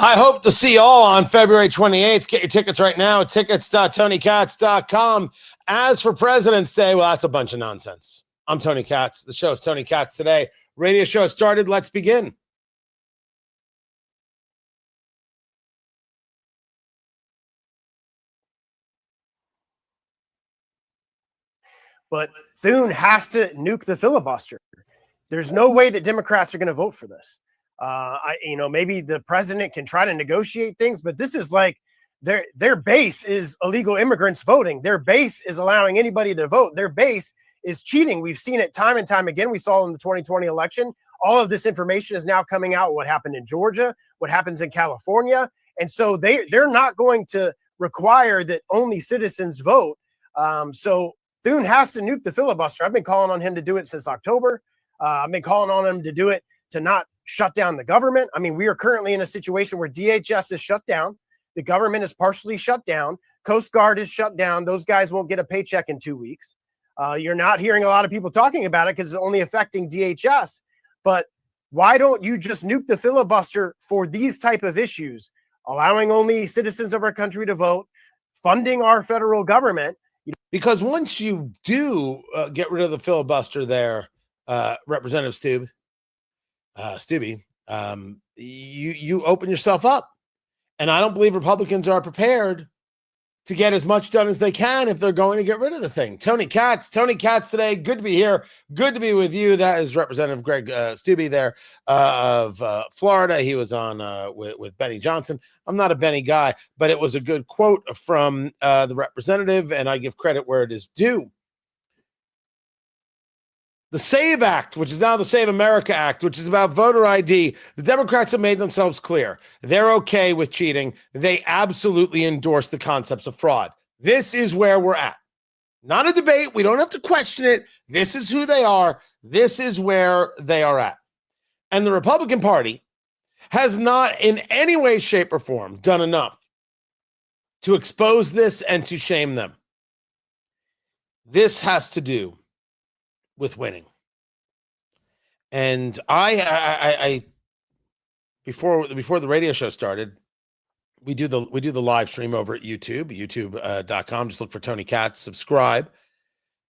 I hope to see you all on February 28th. Get your tickets right now at tickets.tonykatz.com. As for President's Day, well, that's a bunch of nonsense. I'm Tony Katz. The show is Tony Katz Today. Radio show started. Let's begin. But Thune has to nuke the filibuster. There's no way that Democrats are going to vote for this. Maybe the president can try to negotiate things, but this is like their base is illegal immigrants voting. Their base is allowing anybody to vote. Their base is cheating. We've seen it time and time again. We saw in the 2020 election. All of this information is now coming out. What happened in Georgia, what happens in California. And so they're not going to require that only citizens vote. So Thune has to nuke the filibuster. I've been calling on him to do it since October. I've been calling on him to do it to not shut down the government. I mean, we are currently in a situation where DHS is shut down. The government is partially shut down. Coast Guard is shut down. Those guys won't get a paycheck in 2 weeks. You're not hearing a lot of people talking about it because it's only affecting DHS. But why don't you just nuke the filibuster for these type of issues, allowing only citizens of our country to vote, funding our federal government? Because once you do get rid of the filibuster there, Representative Stubbe, you open yourself up. And I don't believe Republicans are prepared to get as much done as they can if they're going to get rid of the thing. Tony Katz Today. Good to be here. Good to be with you. That is Representative Greg Stubbe there of Florida. He was on with Benny Johnson. I'm not a Benny guy, but it was a good quote from the representative, and I give credit where it is due. The SAVE Act, which is now the Save America Act, which is about voter ID, the Democrats have made themselves clear. They're okay with cheating. They absolutely endorse the concepts of fraud. This is where we're at. Not a debate. We don't have to question it. This is who they are. This is where they are at. And the Republican Party has not in any way, shape, or form done enough to expose this and to shame them. This has to do with winning. And I before the radio show started, we do the live stream over at youtube.com. Just look for Tony Katz, subscribe.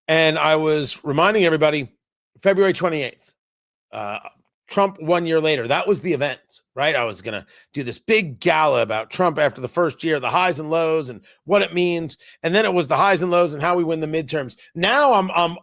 And I was reminding everybody, February 28th, Trump 1 year later, that was the event, right? I was going to do this big gala about Trump after the first year, the highs and lows and what it means. And then it was the highs and lows and how we win the midterms. Now I'm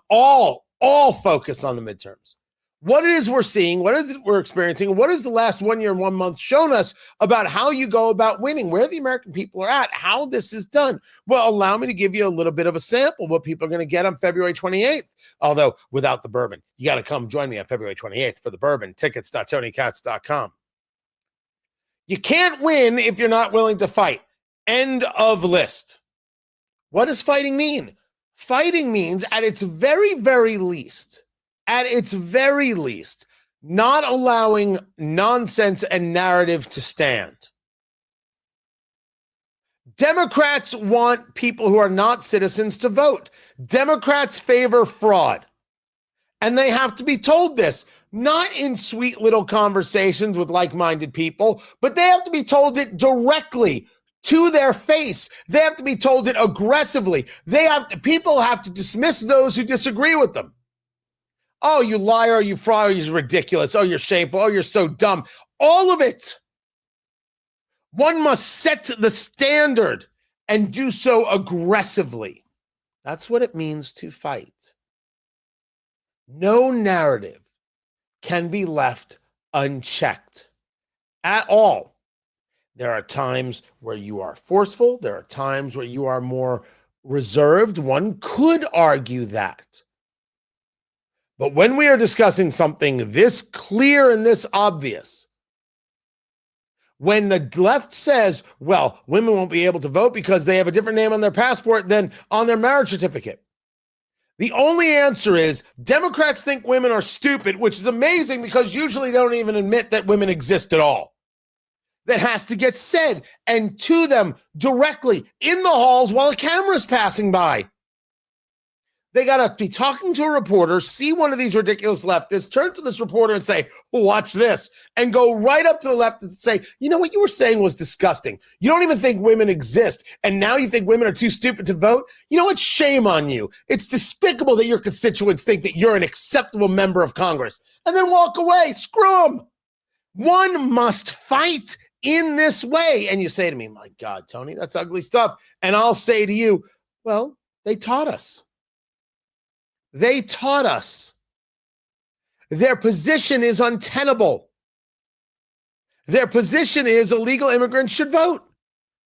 all focused on the midterms. What it is we're seeing, what is it we're experiencing, what has the last 1 year and 1 month shown us about how you go about winning, where the American people are at, how this is done? Well, allow me to give you a little bit of a sample of what people are going to get on February 28th. Although without the bourbon, you got to come join me on February 28th for the bourbon. Tickets.tonykatz.com. You can't win if you're not willing to fight. End of list. What does fighting mean? Fighting means at its very, very least, not allowing nonsense and narrative to stand. Democrats want people who are not citizens to vote. Democrats favor fraud. And they have to be told this, not in sweet little conversations with like-minded people, but they have to be told it directly to their face. They have to be told it aggressively. People have to dismiss those who disagree with them. Oh, you liar, you fraud, you're ridiculous. Oh, you're shameful. Oh, you're so dumb. All of it. One must set the standard and do so aggressively. That's what it means to fight. No narrative can be left unchecked at all. There are times where you are forceful. There are times where you are more reserved. One could argue that. But when we are discussing something this clear and this obvious, when the left says, well, women won't be able to vote because they have a different name on their passport than on their marriage certificate, the only answer is Democrats think women are stupid, which is amazing because usually they don't even admit that women exist at all. That has to get said and to them directly in the halls while a camera is passing by. They got to be talking to a reporter, see one of these ridiculous leftists, turn to this reporter and say, watch this, and go right up to the left and say, you know what you were saying was disgusting. You don't even think women exist, and now you think women are too stupid to vote? You know what? Shame on you. It's despicable that your constituents think that you're an acceptable member of Congress. And then walk away. Screw them. One must fight in this way. And you say to me, my God, Tony, that's ugly stuff. And I'll say to you, well, they taught us. They taught us. Their position is untenable. Their position is illegal immigrants should vote.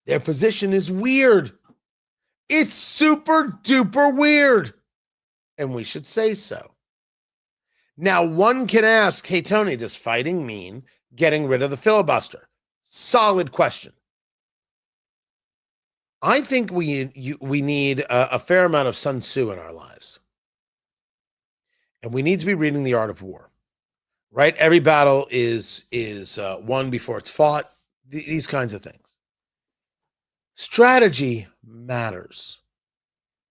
Their position is weird. It's super duper weird. And we should say so. Now, one can ask, hey, Tony, does fighting mean getting rid of the filibuster? Solid question. I think we need a fair amount of Sun Tzu in our lives. And we need to be reading The Art of War, right? Every battle is won before it's fought, these kinds of things. Strategy matters.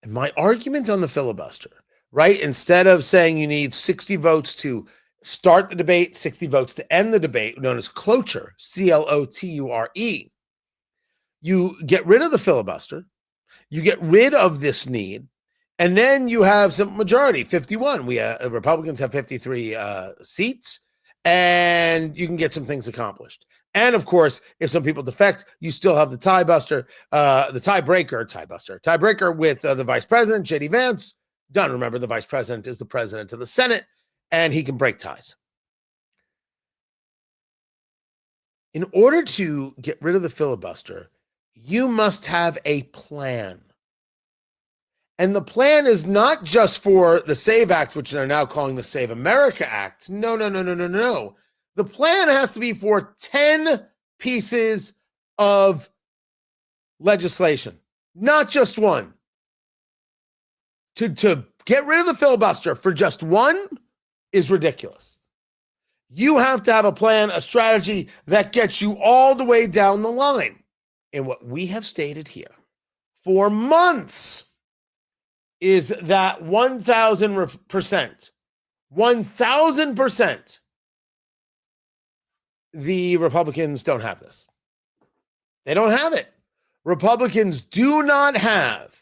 And my argument on the filibuster, right? Instead of saying you need 60 votes to start the debate, 60 votes to end the debate, known as cloture, C-L-O-T-U-R-E, you get rid of the filibuster, you get rid of this need, and then you have some majority, 51. Republicans have 53 seats, and you can get some things accomplished. And of course, if some people defect, you still have the tiebreaker with the vice president, J.D. Vance. Done. Remember, the vice president is the president of the Senate, and he can break ties. In order to get rid of the filibuster, you must have a plan. And the plan is not just for the SAVE Act, which they're now calling the Save America Act. No. The plan has to be for 10 pieces of legislation, not just one. To get rid of the filibuster for just one is ridiculous. You have to have a plan, a strategy that gets you all the way down the line. And what we have stated here for months is that 1,000%, the Republicans don't have this. They don't have it. Republicans do not have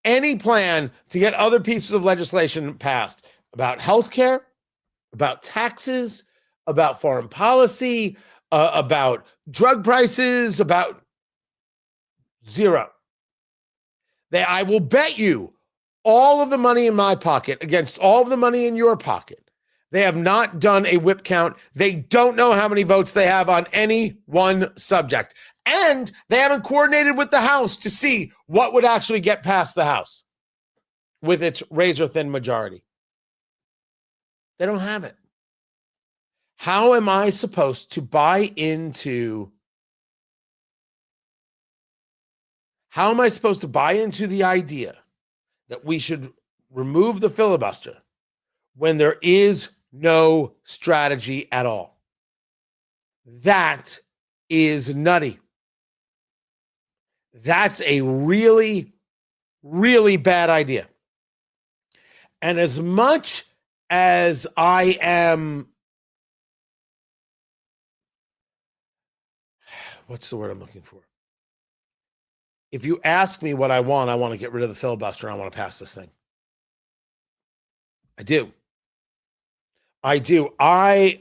any plan to get other pieces of legislation passed about healthcare, about taxes, about foreign policy, about drug prices, about zero. I will bet you all of the money in my pocket against all of the money in your pocket. They have not done a whip count. They don't know how many votes they have on any one subject. And they haven't coordinated with the House to see what would actually get past the House with its razor-thin majority. They don't have it. How am I supposed to buy into the idea that we should remove the filibuster when there is no strategy at all? That is nutty. That's a really, really bad idea. And as much as I am, what's the word I'm looking for? If you ask me what I want to get rid of the filibuster. I want to pass this thing. I do. I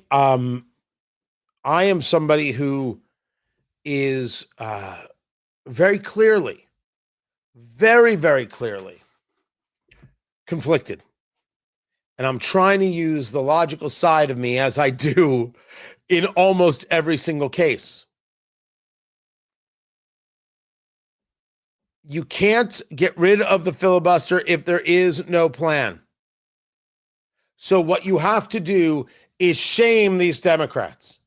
am somebody who is very clearly, very, very clearly conflicted. And I'm trying to use the logical side of me, as I do in almost every single case. You can't get rid of the filibuster if there is no plan. So what you have to do is shame these Democrats.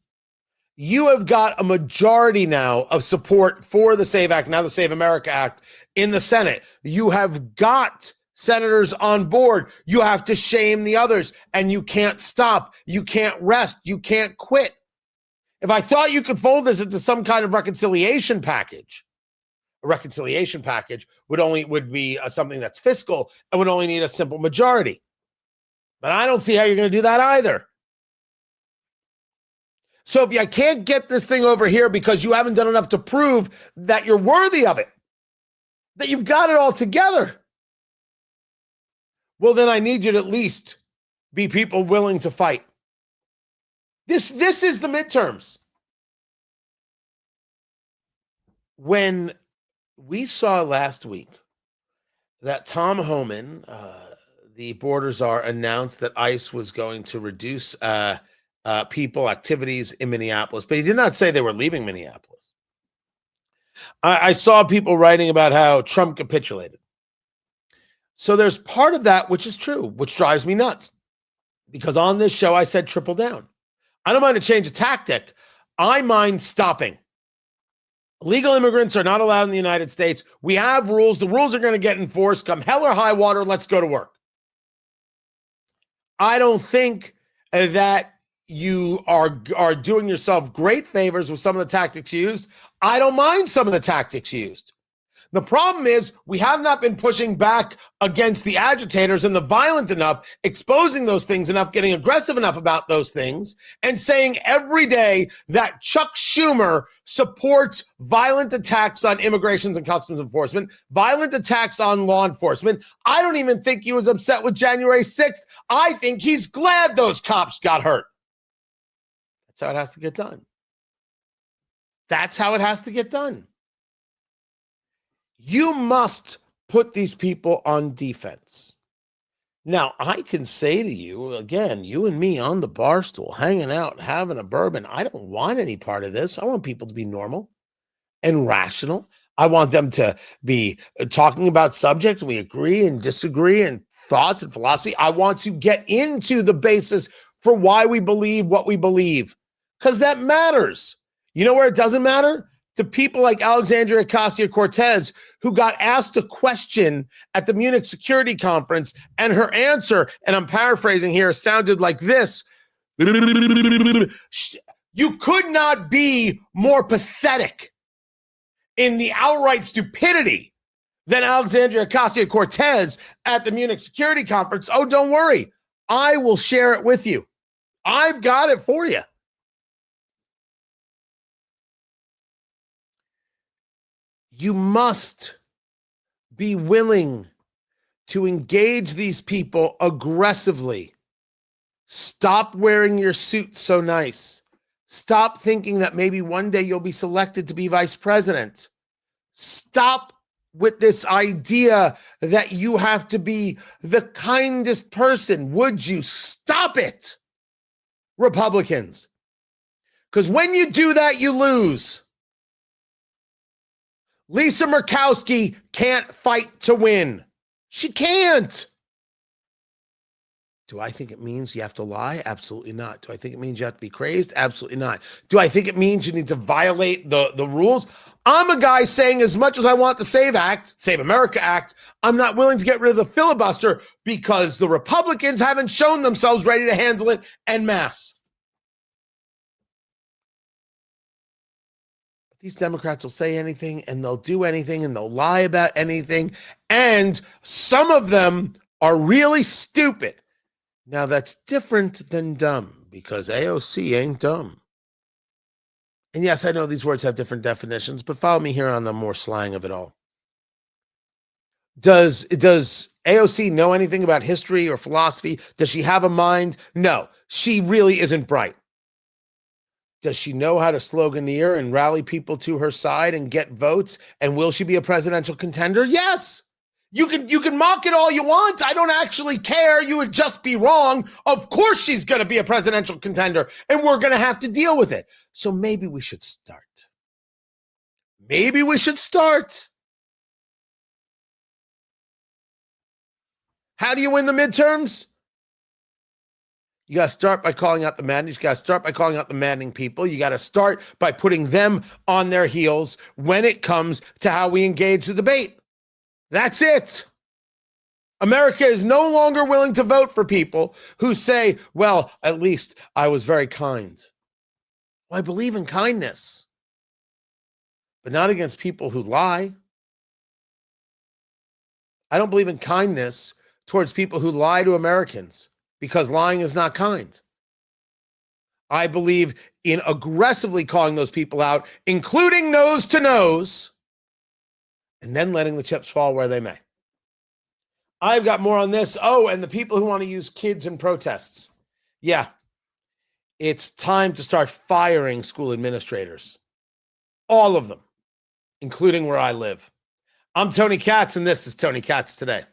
You have got a majority now of support for the SAVE Act, now the Save America Act, in the Senate. You have got senators on board. You have to shame the others, and you can't stop. You can't rest. You can't quit. If I thought you could fold this into some kind of reconciliation package, a reconciliation package would be something that's fiscal and would only need a simple majority. But I don't see how you're going to do that either. So if you can't get this thing over here because you haven't done enough to prove that you're worthy of it, that you've got it all together, well, then I need you to at least be people willing to fight. This is the midterms. When we saw last week that Tom Homan, the border czar, announced that ICE was going to reduce activities in Minneapolis, but he did not say they were leaving Minneapolis. I saw people writing about how Trump capitulated. So there's part of that which is true, which drives me nuts. Because on this show, I said triple down. I don't mind to change a tactic. I mind stopping. Illegal immigrants are not allowed in the United States. We have rules. The rules are going to get enforced. Come hell or high water, let's go to work. I don't think that you are doing yourself great favors with some of the tactics used. I don't mind some of the tactics used. The problem is we have not been pushing back against the agitators and the violent enough, exposing those things enough, getting aggressive enough about those things, and saying every day that Chuck Schumer supports violent attacks on immigration and customs enforcement, violent attacks on law enforcement. I don't even think he was upset with January 6th. I think he's glad those cops got hurt. That's how it has to get done. That's how it has to get done. You must put these people on defense. Now, I can say to you, again, you and me on the bar stool, hanging out, having a bourbon, I don't want any part of this. I want people to be normal and rational. I want them to be talking about subjects, and we agree and disagree, and thoughts and philosophy. I want to get into the basis for why we believe what we believe, because that matters. You know where it doesn't matter? To people like Alexandria Ocasio Cortez, who got asked a question at the Munich Security Conference, and her answer, and I'm paraphrasing here, sounded like this. You could not be more pathetic in the outright stupidity than Alexandria Ocasio Cortez at the Munich Security Conference. Oh, don't worry. I will share it with you. I've got it for you. You must be willing to engage these people aggressively. Stop wearing your suit so nice. Stop thinking that maybe one day you'll be selected to be vice president. Stop with this idea that you have to be the kindest person. Would you stop it, Republicans? Because when you do that, you lose. Lisa Murkowski can't fight to win. She can't. Do I think it means you have to lie? Absolutely not. Do I think it means you have to be crazed? Absolutely not. Do I think it means you need to violate the rules? I'm a guy saying, as much as I want the Save America Act, I'm not willing to get rid of the filibuster because the Republicans haven't shown themselves ready to handle it en masse. These Democrats will say anything, and they'll do anything, and they'll lie about anything. And some of them are really stupid. Now, that's different than dumb, because AOC ain't dumb. And yes, I know these words have different definitions, but follow me here on the more slang of it all. Does AOC know anything about history or philosophy? Does she have a mind? No, she really isn't bright. Does she know how to sloganeer and rally people to her side and get votes? And will she be a presidential contender? Yes. You can mock it all you want. I don't actually care. You would just be wrong. Of course she's going to be a presidential contender, and we're going to have to deal with it. So maybe we should start. Maybe we should start. How do you win the midterms? You got to start by calling out the madness. You got to start by calling out the maddening people. You got to start by putting them on their heels when it comes to how we engage the debate. That's it. America is no longer willing to vote for people who say, well, at least I was very kind. Well, I believe in kindness, but not against people who lie. I don't believe in kindness towards people who lie to Americans because lying is not kind. I believe in aggressively calling those people out, including nose to nose, and then letting the chips fall where they may. I've got more on this. Oh, and the people who want to use kids in protests. Yeah, it's time to start firing school administrators. All of them, including where I live. I'm Tony Katz, and this is Tony Katz Today.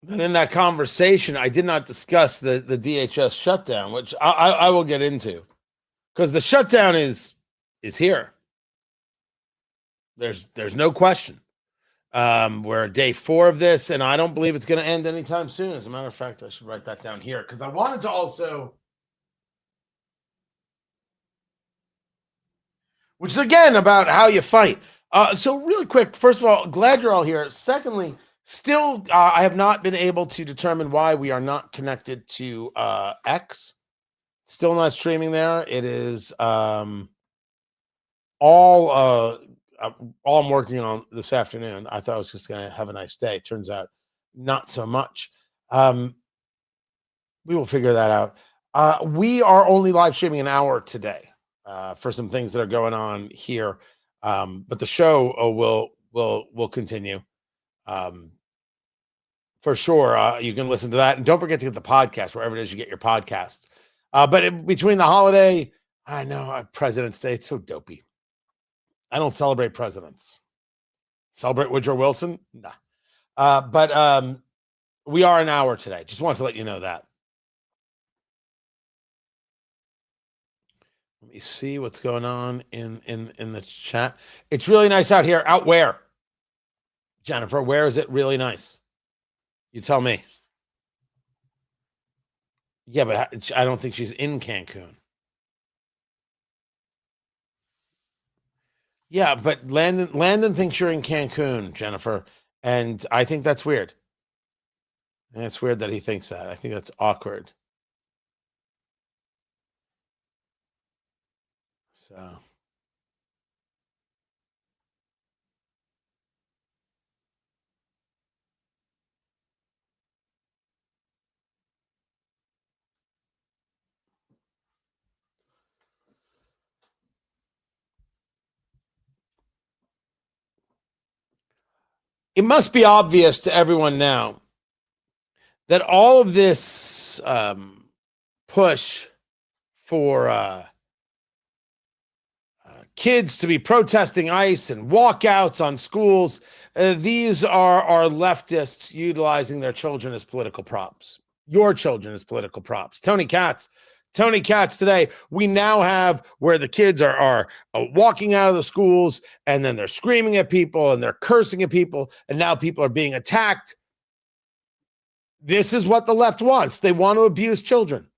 Then in that conversation, I did not discuss the DHS shutdown, which I will get into, because the shutdown is here. There's no question. We're at day 4 of this, and I don't believe it's going to end anytime soon. As a matter of fact, I should write that down here because I wanted to also, which is again about how you fight. So really quick, first of all, glad you're all here. Secondly, still, I have not been able to determine why we are not connected to X. Still not streaming there. It is all I'm working on this afternoon. I thought I was just going to have a nice day. Turns out not so much. We will figure that out. We are only live streaming an hour today for some things that are going on here. But the show will continue. For sure, you can listen to that. And don't forget to get the podcast wherever it is you get your podcasts. But between the holiday, I know President's Day, it's so dopey. I don't celebrate presidents. Celebrate Woodrow Wilson? Nah. But we are an hour today. Just wanted to let you know that. Let me see what's going on in the chat. It's really nice out here. Out where? Jennifer, where is it really nice? You tell me. Yeah, but I don't think she's in Cancun. Yeah, but Landon thinks you're in Cancun, Jennifer, and I think that's weird. And it's weird that he thinks that. I think that's awkward. So. It must be obvious to everyone now that all of this push for kids to be protesting ICE and walkouts on schools. These are leftists utilizing their children as political props. Your children as political props. Tony Katz today. We now have where the kids are walking out of the schools, and then they're screaming at people and they're cursing at people, and now people are being attacked. This is what the left wants. They want to abuse children.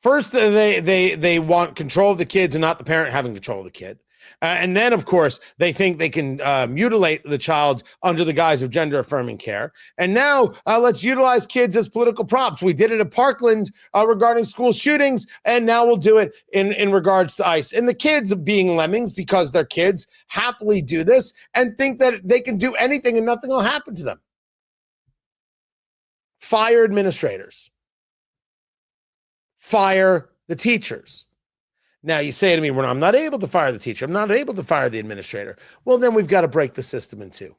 First, they want control of the kids and not the parent having control of the kid. And then, of course, they think they can mutilate the child under the guise of gender-affirming care. And now let's utilize kids as political props. We did it at Parkland regarding school shootings, and now we'll do it in regards to ICE. And the kids being lemmings, because they're kids, happily do this and think that they can do anything and nothing will happen to them. Fire administrators. Fire the teachers. Now you say to me, well, I'm not able to fire the teacher. I'm not able to fire the administrator. Well, then we've got to break the system in two.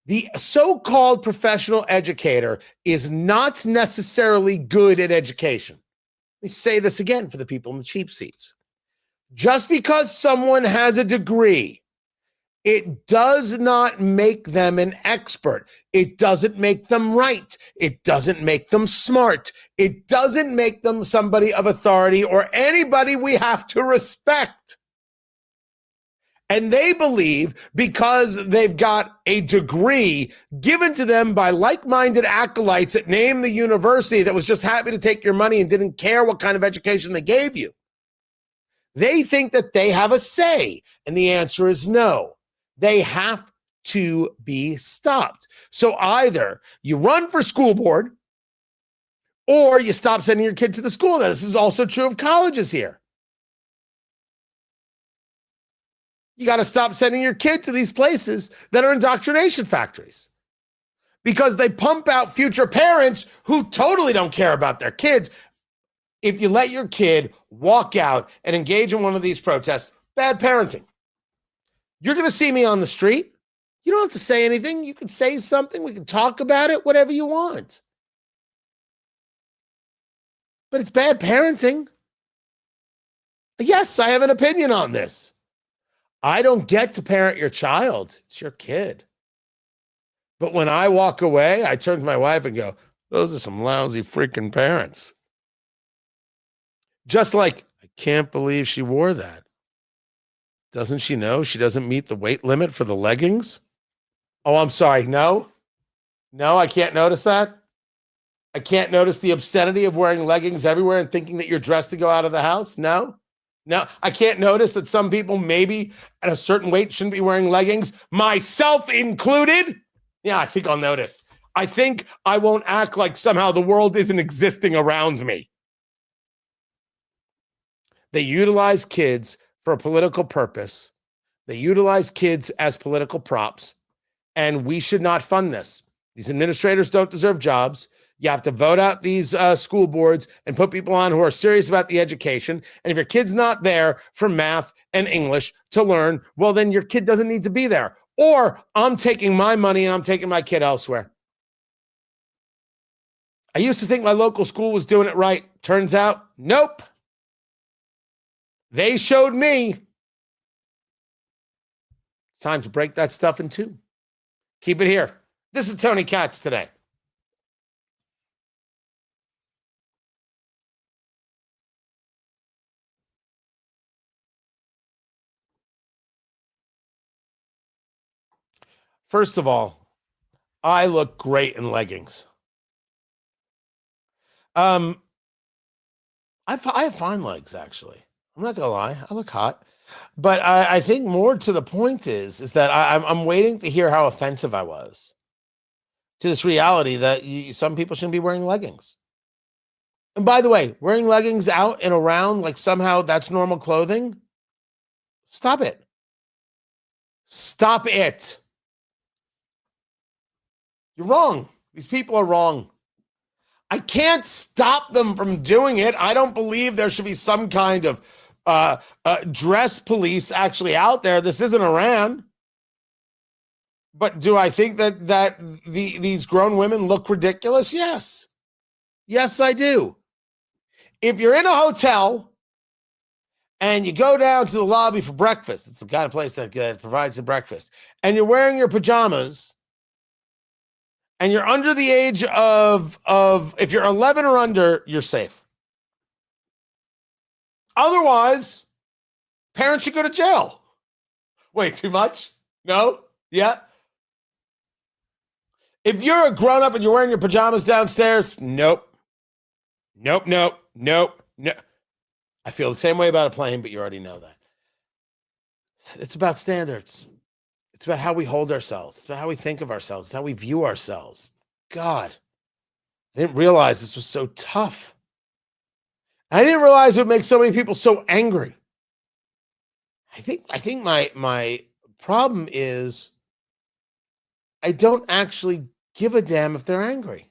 The so-called professional educator is not necessarily good at education. Let me say this again for the people in the cheap seats. Just because someone has a degree, it does not make them an expert. It doesn't make them right. It doesn't make them smart. It doesn't make them somebody of authority or anybody we have to respect. And they believe because they've got a degree given to them by like-minded acolytes that named the university that was just happy to take your money and didn't care what kind of education they gave you. They think that they have a say. And the answer is no. They have to be stopped. So either you run for school board or you stop sending your kid to the school. Now, this is also true of colleges here. You got to stop sending your kid to these places that are indoctrination factories because they pump out future parents who totally don't care about their kids. If you let your kid walk out and engage in one of these protests, bad parenting. You're going to see me on the street. You don't have to say anything. You can say something. We can talk about it, whatever you want. But it's bad parenting. Yes, I have an opinion on this. I don't get to parent your child. It's your kid. But when I walk away, I turn to my wife and go, those are some lousy freaking parents. Just like, I can't believe she wore that. Doesn't she know she doesn't meet the weight limit for the leggings? Oh, I'm sorry. No, I can't notice that. I can't notice the obscenity of wearing leggings everywhere and thinking that you're dressed to go out of the house. No, I can't notice that some people maybe at a certain weight shouldn't be wearing leggings, myself included. Yeah, I think I'll notice. I think I won't act like somehow the world isn't existing around me. They utilize kids for a political purpose. They utilize kids as political props, and we should not fund this. These administrators don't deserve jobs. You have to vote out these school boards and put people on who are serious about the education. And if your kid's not there for math and English to learn, well, then your kid doesn't need to be there. Or I'm taking my money and I'm taking my kid elsewhere. I used to think my local school was doing it right. Turns out, nope. They showed me. It's time to break that stuff in two. Keep it here. This is Tony Katz today. First of all, I look great in leggings. I have fine legs, actually. I'm not gonna lie, I look hot. But I think more to the point is that I'm waiting to hear how offensive I was to this reality that some people shouldn't be wearing leggings. And by the way, wearing leggings out and around like somehow that's normal clothing, stop it. Stop it. You're wrong. These people are wrong. I can't stop them from doing it. I don't believe there should be some kind of dress police actually out there. This isn't Iran. But do I think that these grown women look ridiculous? Yes. Yes, I do. If you're in a hotel and you go down to the lobby for breakfast. It's the kind of place that provides the breakfast. And you're wearing your pajamas, and you're under the age of if you're 11 or under, you're safe. Otherwise, parents should go to jail. Wait, too much? No? Yeah? If you're a grown-up and you're wearing your pajamas downstairs, nope. Nope. I feel the same way about a plane, but you already know that. It's about standards. It's about how we hold ourselves. It's about how we think of ourselves. It's how we view ourselves. God, I didn't realize this was so tough. I didn't realize it would make so many people so angry. I think my problem is I don't actually give a damn if they're angry.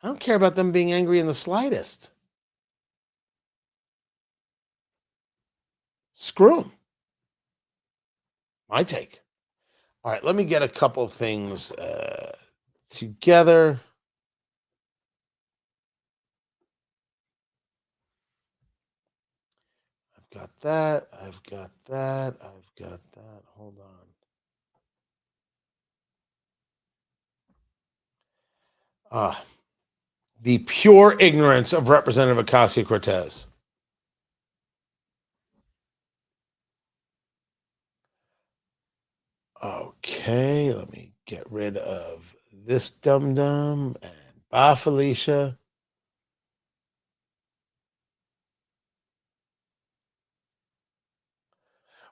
I don't care about them being angry in the slightest. Screw them. My take. All right, let me get a couple of things together. I've got that. Hold on. The pure ignorance of Representative Ocasio Cortez. Okay, let me get rid of this dum-dum and bye, Felicia.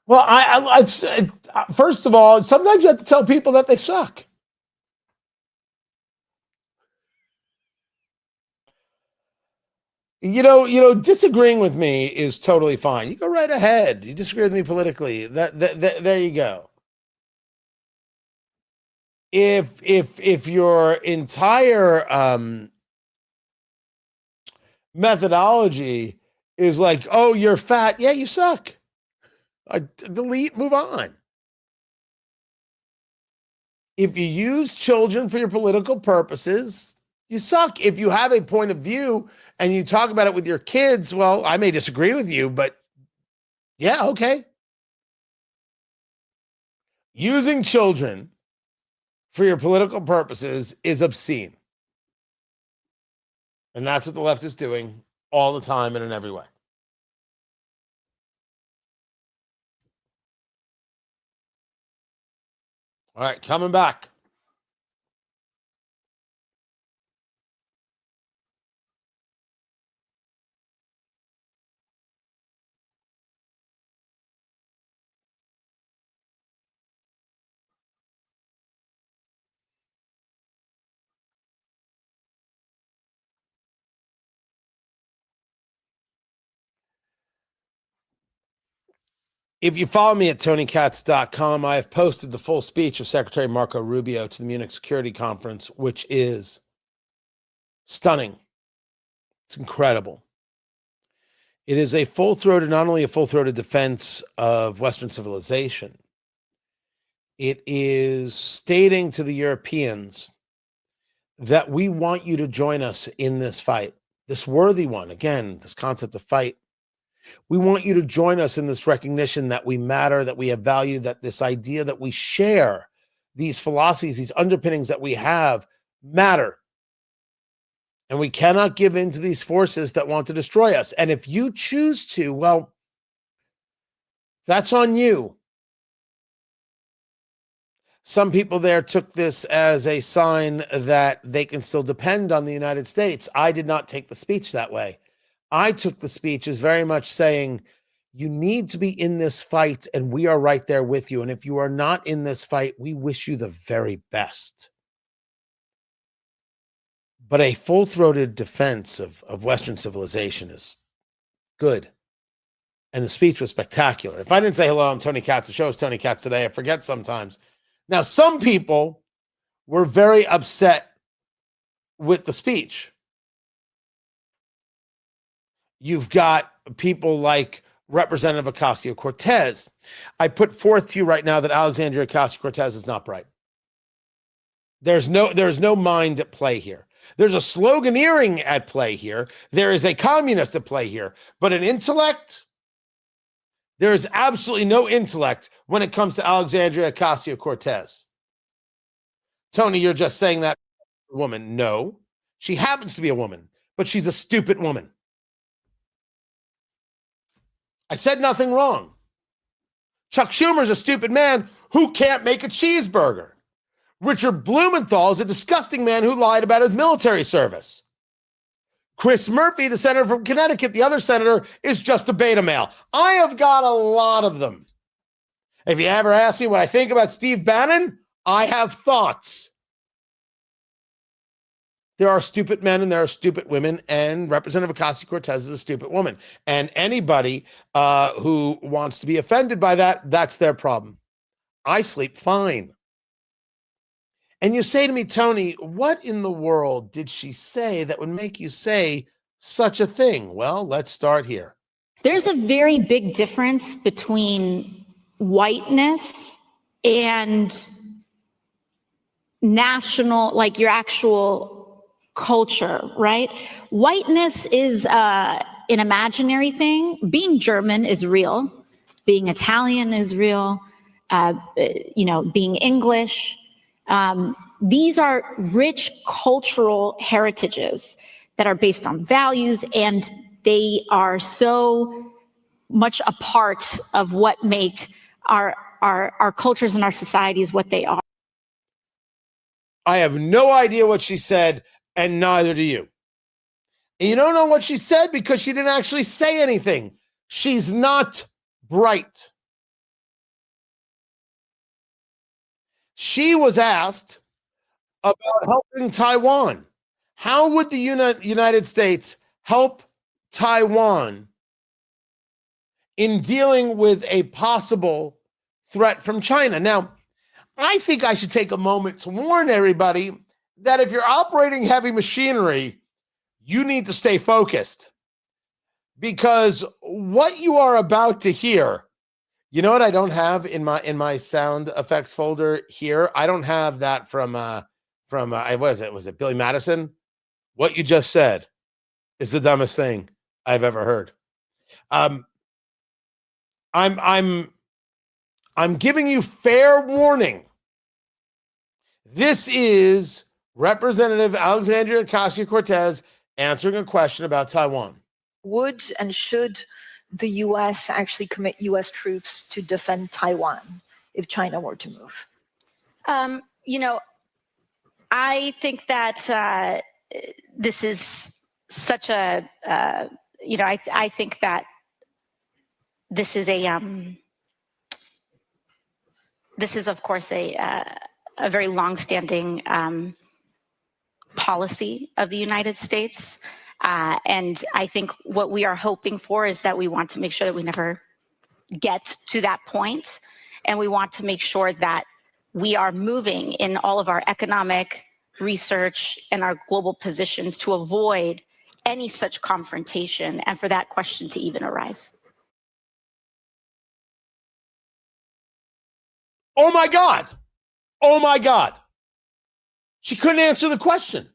Well, I first of all, sometimes you have to tell people that they suck. You know, disagreeing with me is totally fine. You go right ahead. You disagree with me politically. There you go. If your entire methodology is like, oh, you're fat, yeah, you suck. Delete, move on. If you use children for your political purposes, you suck. If you have a point of view and you talk about it with your kids, well, I may disagree with you, but yeah, okay. Using children for your political purposes is obscene. And that's what the left is doing all the time and in every way. All right, coming back. If you follow me at TonyKatz.com, I have posted the full speech of Secretary Marco Rubio to the Munich Security Conference, which is stunning. It's incredible. It is a full-throated, not only a full-throated defense of Western civilization, it is stating to the Europeans that we want you to join us in this fight, this worthy one. Again, this concept of fight. We want you to join us in this recognition that we matter, that we have value, that this idea that we share, these philosophies, these underpinnings that we have matter. And we cannot give in to these forces that want to destroy us. And if you choose to, well, that's on you. Some people there took this as a sign that they can still depend on the United States. I did not take the speech that way. I took the speech as very much saying, you need to be in this fight, and we are right there with you. And if you are not in this fight, we wish you the very best. But a full-throated defense of Western civilization is good. And the speech was spectacular. If I didn't say hello, I'm Tony Katz. The show is Tony Katz Today. I forget sometimes. Now, some people were very upset with the speech. You've got people like Representative Ocasio Cortez. I put forth to you right now that Alexandria Ocasio Cortez is not bright. There's no mind at play here. There's a sloganeering at play here. There is a communist at play here. But an intellect, there is absolutely no intellect when it comes to Alexandria Ocasio Cortez. Tony, you're just saying that woman. No, she happens to be a woman, but she's a stupid woman. I said nothing wrong. Chuck Schumer's a stupid man who can't make a cheeseburger. Richard Blumenthal is a disgusting man who lied about his military service. Chris Murphy, the senator from Connecticut, the other senator, is just a beta male. I have got a lot of them. If you ever ask me what I think about Steve Bannon, I have thoughts. There are stupid men and there are stupid women, and Representative Ocasio-Cortez is a stupid woman. And anybody who wants to be offended by that, that's their problem. I sleep fine. And you say to me, Tony, what in the world did she say that would make you say such a thing? Well, let's start here. There's a very big difference between whiteness and national, like your actual culture, right? Whiteness is an imaginary thing. Being German is real. Being Italian is real. Being English. These are rich cultural heritages that are based on values, and they are so much a part of what make our cultures and our societies what they are. I have no idea what she said, and neither do you. And you don't know what she said because she didn't actually say anything. She's not bright. She was asked about helping Taiwan. How would the United States help Taiwan in dealing with a possible threat from China? Now, I think I should take a moment to warn everybody that if you're operating heavy machinery, you need to stay focused, because what you are about to hear, you know what I don't have in my sound effects folder here? I don't have that from was it Billy Madison? What you just said is the dumbest thing I've ever heard. I'm giving you fair warning. This is Representative Alexandria Ocasio Cortez answering a question about Taiwan. Would and should the U.S. actually commit U.S. troops to defend Taiwan if China were to move? I think that this is such a, I think that this is of course a very longstanding policy of the United States. And I think what we are hoping for is that we want to make sure that we never get to that point. And we want to make sure that we are moving in all of our economic research and our global positions to avoid any such confrontation and for that question to even arise. Oh my God. Oh my God. She couldn't answer the question.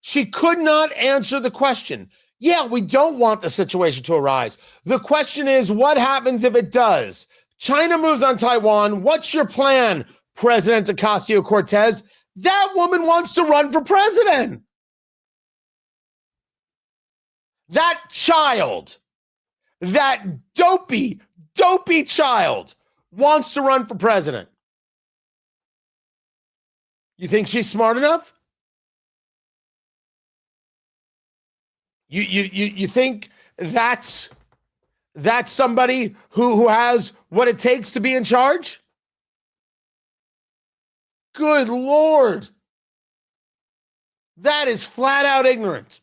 She could not answer the question. Yeah, we don't want the situation to arise. The question is, what happens if it does? China moves on Taiwan. What's your plan, President Ocasio-Cortez? That woman wants to run for president. That child, that dopey child wants to run for president. You think she's smart enough? You think that's somebody who has what it takes to be in charge? Good Lord. That is flat out ignorant.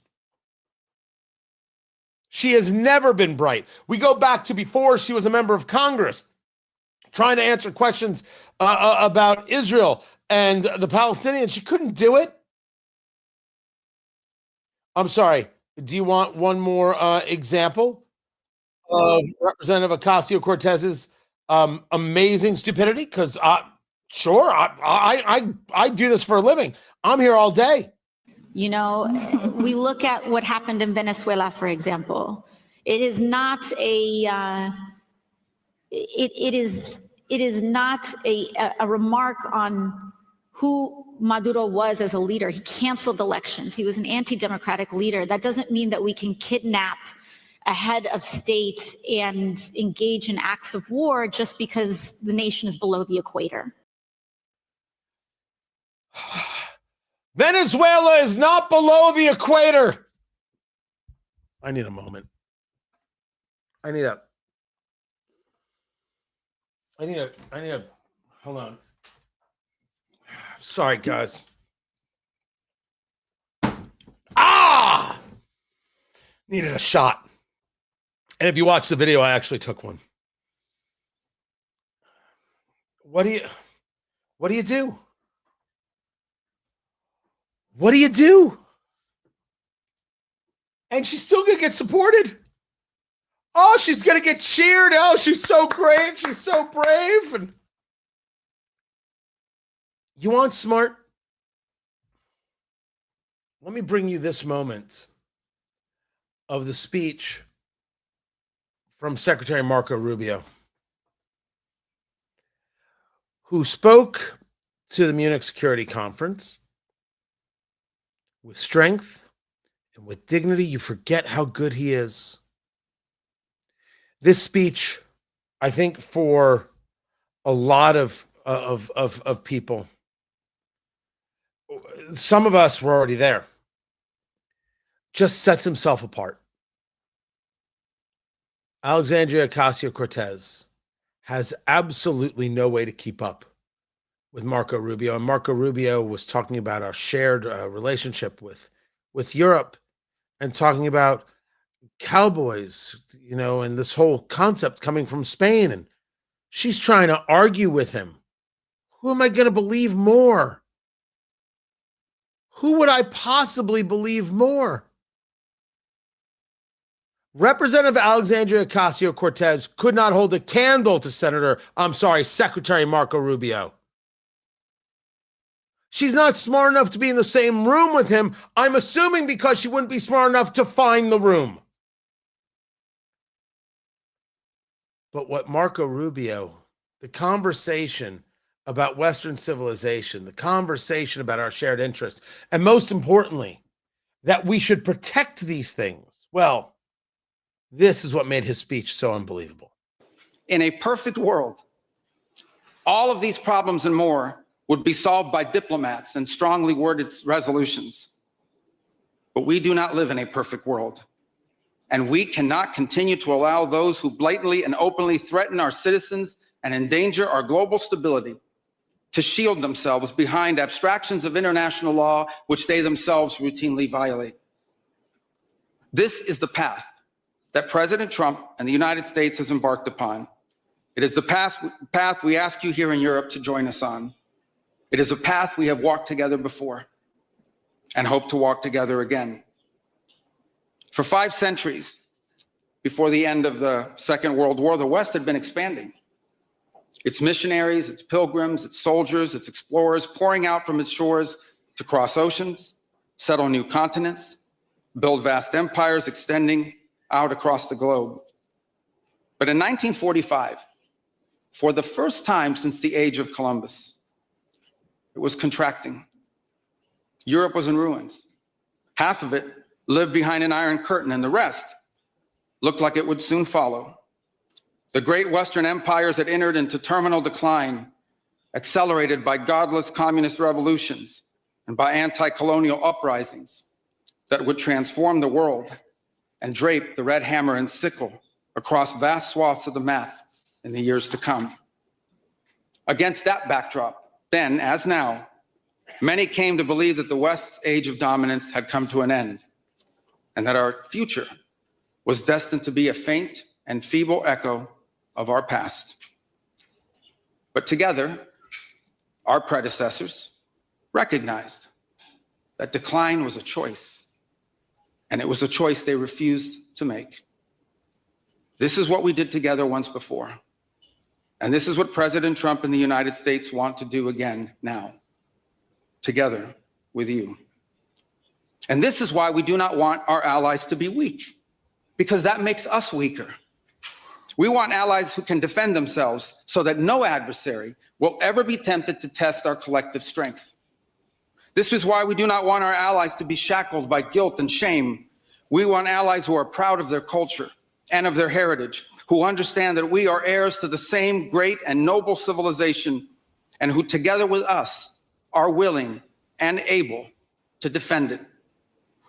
She has never been bright. We go back to before she was a member of Congress, trying to answer questions about Israel and the Palestinians. She couldn't do it. I'm sorry. Do you want one more example of Representative Ocasio-Cortez's amazing stupidity? Because sure, I do this for a living. I'm here all day. You know, we look at what happened in Venezuela, for example. It is not a, it is not a remark on who Maduro was as a leader. He canceled elections. He was an anti-democratic leader. That doesn't mean that we can kidnap a head of state and engage in acts of war just because the nation is below the equator. Venezuela is not below the equator. I need a moment. I need a, hold on. Sorry, guys. Needed a shot. And if you watch the video, I actually took one. What do you do? What do you do? And she's still going to get supported. Oh, she's going to get cheered. Oh, she's so great. She's so brave. And you want smart? Let me bring you this moment of the speech from Secretary Marco Rubio, who spoke to the Munich Security Conference with strength and with dignity. You forget how good he is. This speech, I think, for a lot of people, some of us were already there, just sets himself apart. Alexandria Ocasio Cortez has absolutely no way to keep up with Marco Rubio. And Marco Rubio was talking about our shared relationship with Europe and talking about cowboys, you know, and this whole concept coming from Spain. And she's trying to argue with him. Who am I going to believe more? Who would I possibly believe more? Representative Alexandria Ocasio Cortez could not hold a candle to Secretary Marco Rubio. She's not smart enough to be in the same room with him, I'm assuming because she wouldn't be smart enough to find the room. But what Marco Rubio, the conversation about Western civilization, the conversation about our shared interest, and most importantly, that we should protect these things. Well, this is what made his speech so unbelievable. In a perfect world, all of these problems and more would be solved by diplomats and strongly worded resolutions. But we do not live in a perfect world. And we cannot continue to allow those who blatantly and openly threaten our citizens and endanger our global stability to shield themselves behind abstractions of international law, which they themselves routinely violate. This is the path that President Trump and the United States has embarked upon. It is the path we ask you here in Europe to join us on. It is a path we have walked together before and hope to walk together again. For 5 centuries, before the end of the Second World War, the West had been expanding. Its missionaries, its pilgrims, its soldiers, its explorers pouring out from its shores to cross oceans, settle new continents, build vast empires extending out across the globe. But in 1945, for the first time since the age of Columbus, it was contracting. Europe was in ruins. Half of it lived behind an iron curtain, and the rest looked like it would soon follow. The great Western empires had entered into terminal decline, accelerated by godless communist revolutions and by anti-colonial uprisings that would transform the world and drape the red hammer and sickle across vast swaths of the map in the years to come. Against that backdrop, then as now, many came to believe that the West's age of dominance had come to an end and that our future was destined to be a faint and feeble echo of our past. But together, our predecessors recognized that decline was a choice, and it was a choice they refused to make. This is what we did together once before, and this is what President Trump and the United States want to do again now, together with you. And this is why we do not want our allies to be weak, because that makes us weaker. We want allies who can defend themselves so that no adversary will ever be tempted to test our collective strength. This is why we do not want our allies to be shackled by guilt and shame. We want allies who are proud of their culture and of their heritage, who understand that we are heirs to the same great and noble civilization, and who together with us are willing and able to defend it.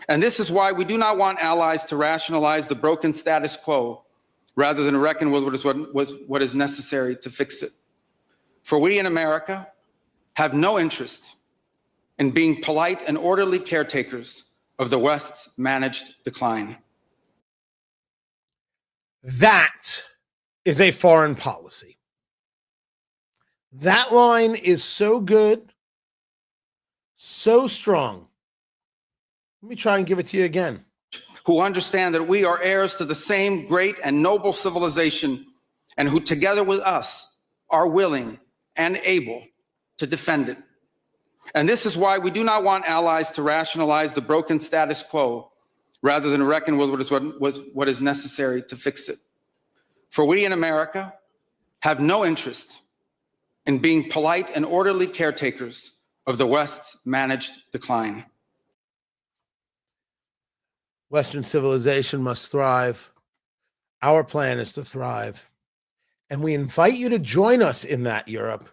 And this is why we do not want allies to rationalize the broken status quo rather than reckon with what is necessary to fix it. For we in America have no interest in being polite and orderly caretakers of the West's managed decline. That is a foreign policy. That line is so good, so strong. Let me try and give it to you again. Who understand that we are heirs to the same great and noble civilization, and who together with us are willing and able to defend it. And this is why we do not want allies to rationalize the broken status quo rather than reckon with what is necessary to fix it. For we in America have no interest in being polite and orderly caretakers of the West's managed decline. Western civilization must thrive. Our plan is to thrive. And we invite you to join us in that, Europe.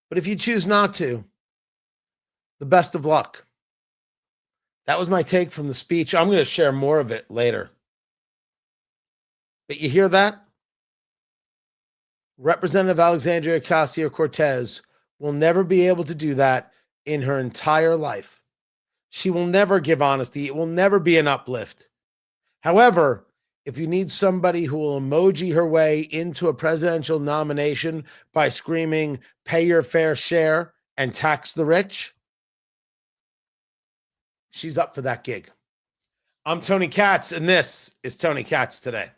But if you choose not to, the best of luck. That was my take from the speech. I'm going to share more of it later. But you hear that? Representative Alexandria Ocasio Cortez will never be able to do that in her entire life. She will never give honesty. It will never be an uplift. However, if you need somebody who will emoji her way into a presidential nomination by screaming, "Pay your fair share and tax the rich," she's up for that gig. I'm Tony Katz, and this is Tony Katz Today.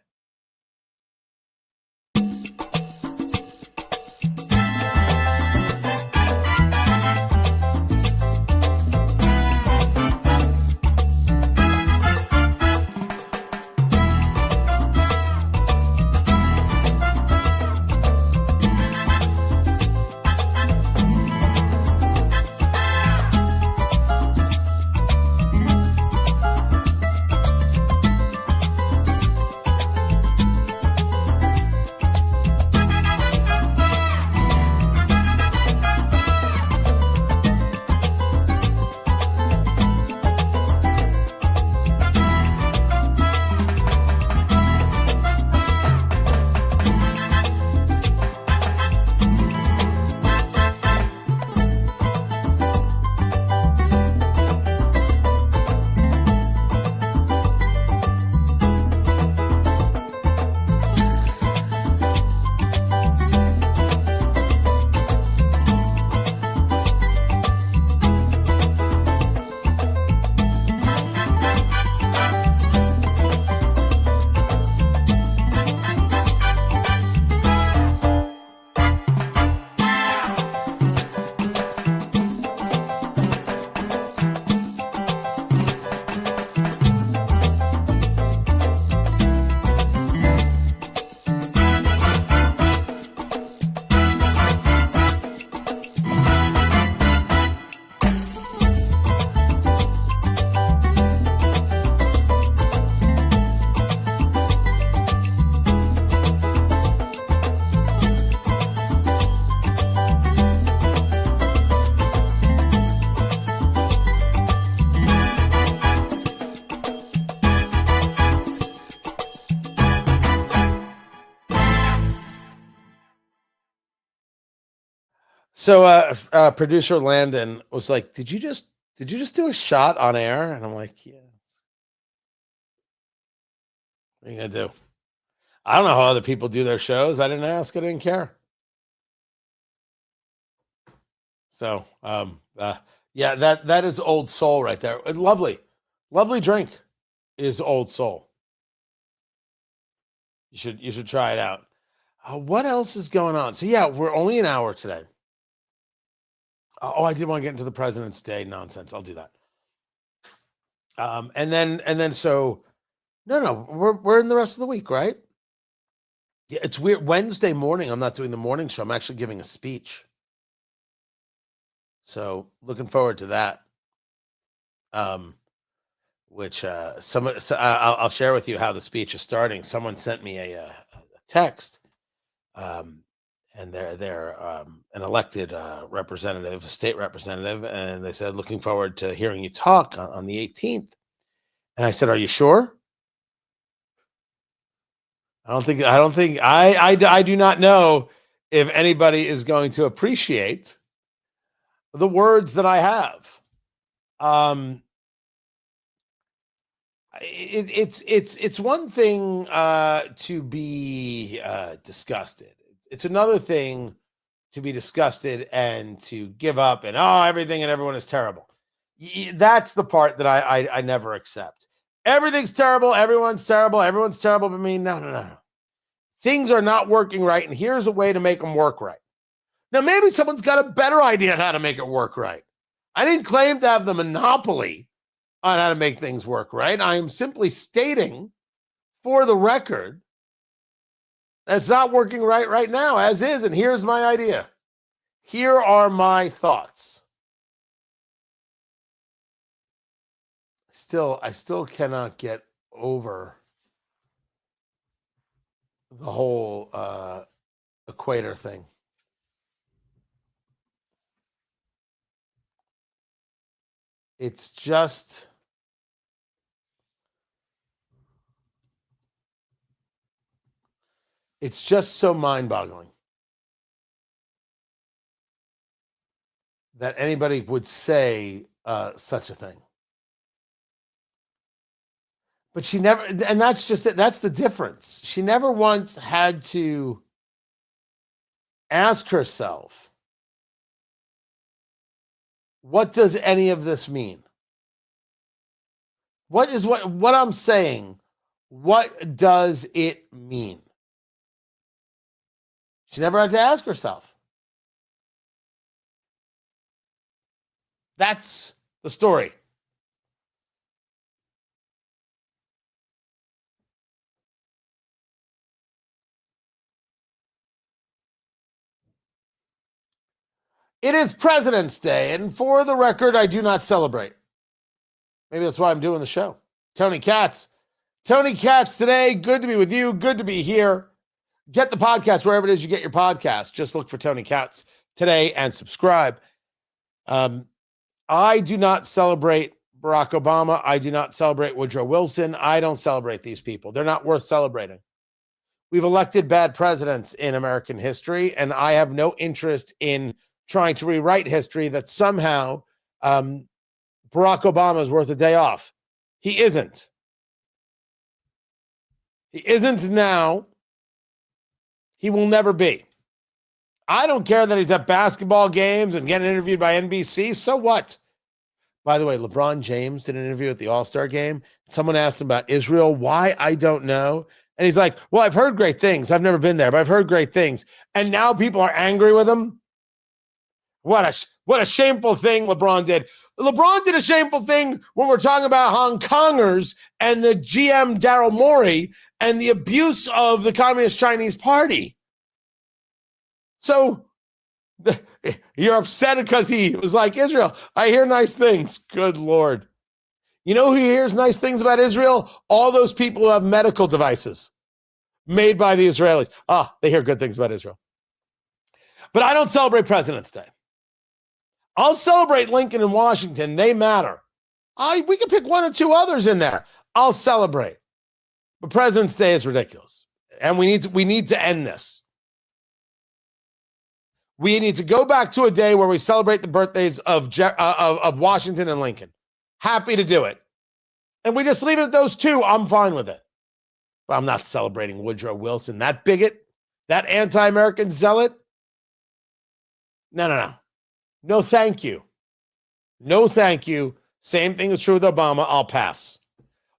So producer Landon was like, did you just do a shot on air? And I'm like, yes. What are you gonna do? I don't know how other people do their shows. I didn't ask. I didn't care. So yeah, that is Old Soul right there. Lovely drink is Old Soul. You should try it out. What else is going on? So yeah, we're only an hour today. Oh, I did want to get into the President's Day nonsense. I'll do that. And then so no, we're in the rest of the week, right? Yeah, it's weird. Wednesday morning, I'm not doing the morning show. I'm actually giving a speech. So looking forward to that. Which I'll share with you how the speech is starting. Someone sent me a text, and they're an elected representative, a state representative, and they said, looking forward to hearing you talk on the 18th. And I said, are you sure? I do not know if anybody is going to appreciate the words that I have. It's one thing to be disgusted. It's another thing to be disgusted and to give up and everything and everyone is terrible. That's the part that I never accept. Everything's terrible. Everyone's terrible. Everyone's terrible. But me, no. Things are not working right, and here's a way to make them work right. Now, maybe someone's got a better idea on how to make it work right. I didn't claim to have the monopoly on how to make things work right. I am simply stating for the record that's not working right now, as is, and here's my idea. Here are my thoughts. I still cannot get over the whole equator thing. It's just so mind-boggling that anybody would say such a thing. But she never, and that's just it. That's the difference. She never once had to ask herself, what does any of this mean? What I'm saying? What does it mean? She never had to ask herself. That's the story. It is President's Day, and for the record, I do not celebrate. Maybe that's why I'm doing the show. Tony Katz today. Good to be with you. Good to be here. Get the podcast wherever it is you get your podcast. Just look for Tony Katz today and subscribe. I do not celebrate Barack Obama. I do not celebrate Woodrow Wilson. I don't celebrate these people. They're not worth celebrating. We've elected bad presidents in American history, and I have no interest in trying to rewrite history that somehow Barack Obama is worth a day off. He isn't. He isn't now. He will never be. I don't care that he's at basketball games and getting interviewed by NBC. So what? By the way, LeBron James did an interview at the All-Star game. Someone asked him about Israel. Why? I don't know. And he's like, well, I've heard great things. I've never been there, but I've heard great things. And now people are angry with him. What a shameful thing LeBron did. LeBron did a shameful thing when we're talking about Hong Kongers and the GM Daryl Morey and the abuse of the Communist Chinese Party. So you're upset because he was like, Israel, I hear nice things. Good Lord. You know who hears nice things about Israel? All those people who have medical devices made by the Israelis. They hear good things about Israel. But I don't celebrate President's Day. I'll celebrate Lincoln and Washington. They matter. We can pick one or two others in there. I'll celebrate. But President's Day is ridiculous. And we need to end this. We need to go back to a day where we celebrate the birthdays of Washington and Lincoln. Happy to do it. And we just leave it at those two. I'm fine with it. But I'm not celebrating Woodrow Wilson, that bigot, that anti-American zealot. No. No, thank you. No, thank you. Same thing is true with Obama. I'll pass.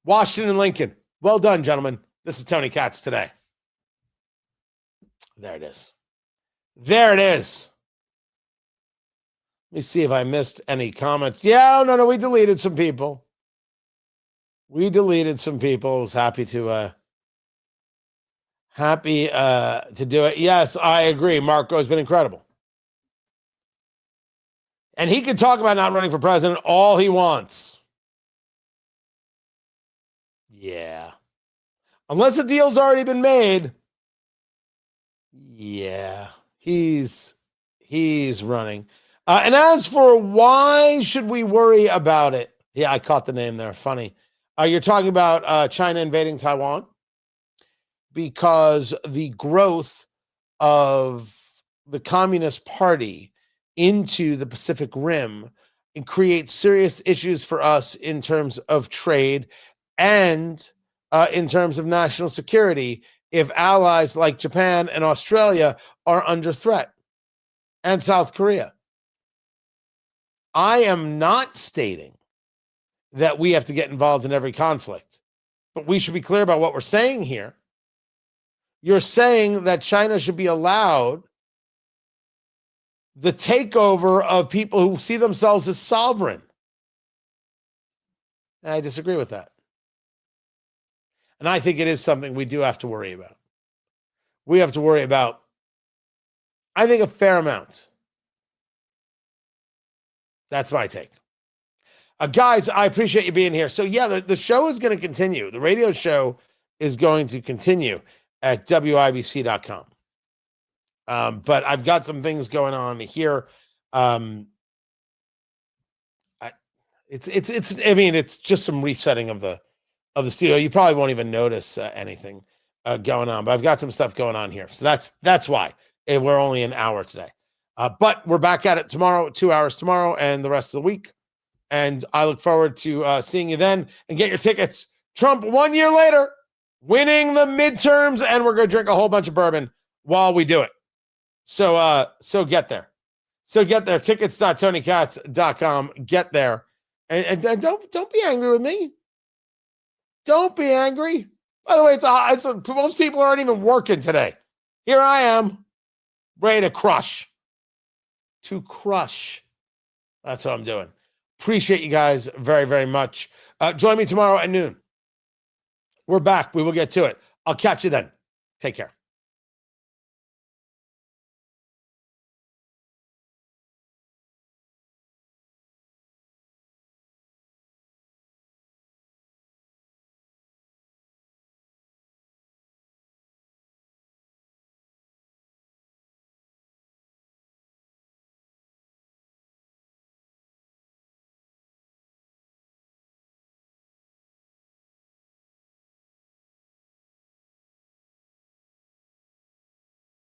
Washington and Lincoln. Well done, gentlemen. This is Tony Katz today. There it is. There it is. Let me see if I missed any comments. Yeah, no, we deleted some people. We deleted some people. I was happy to do it. Yes, I agree. Marco's been incredible. And he can talk about not running for president all he wants. Yeah. Unless the deal's already been made. Yeah. He's running. And as for why should we worry about it? Yeah, I caught the name there. Funny. You're talking about China invading Taiwan? Because the growth of the Communist Party into the Pacific Rim and creates serious issues for us in terms of trade and in terms of national security if allies like Japan and Australia are under threat, and South Korea. I am not stating that we have to get involved in every conflict, but we should be clear about what we're saying here. You're saying that China should be allowed the takeover of people who see themselves as sovereign. And I disagree with that. And I think it is something we do have to worry about. We have to worry about, I think, a fair amount. That's my take. Guys, I appreciate you being here. So yeah, the show is going to continue. The radio show is going to continue at WIBC.com. But I've got some things going on here. It's just some resetting of the studio. You probably won't even notice anything going on, but I've got some stuff going on here. So that's why we're only an hour today. But we're back at it tomorrow, 2 hours tomorrow, and the rest of the week. And I look forward to seeing you then. And get your tickets. Trump 1 year later, winning the midterms, and we're going to drink a whole bunch of bourbon while we do it. So get there. So get there. Tickets.tonykatz.com. Get there. And don't be angry with me. Don't be angry. By the way, most people aren't even working today. Here I am, ready to crush. To crush. That's what I'm doing. Appreciate you guys very, very much. Join me tomorrow at noon. We're back. We will get to it. I'll catch you then. Take care.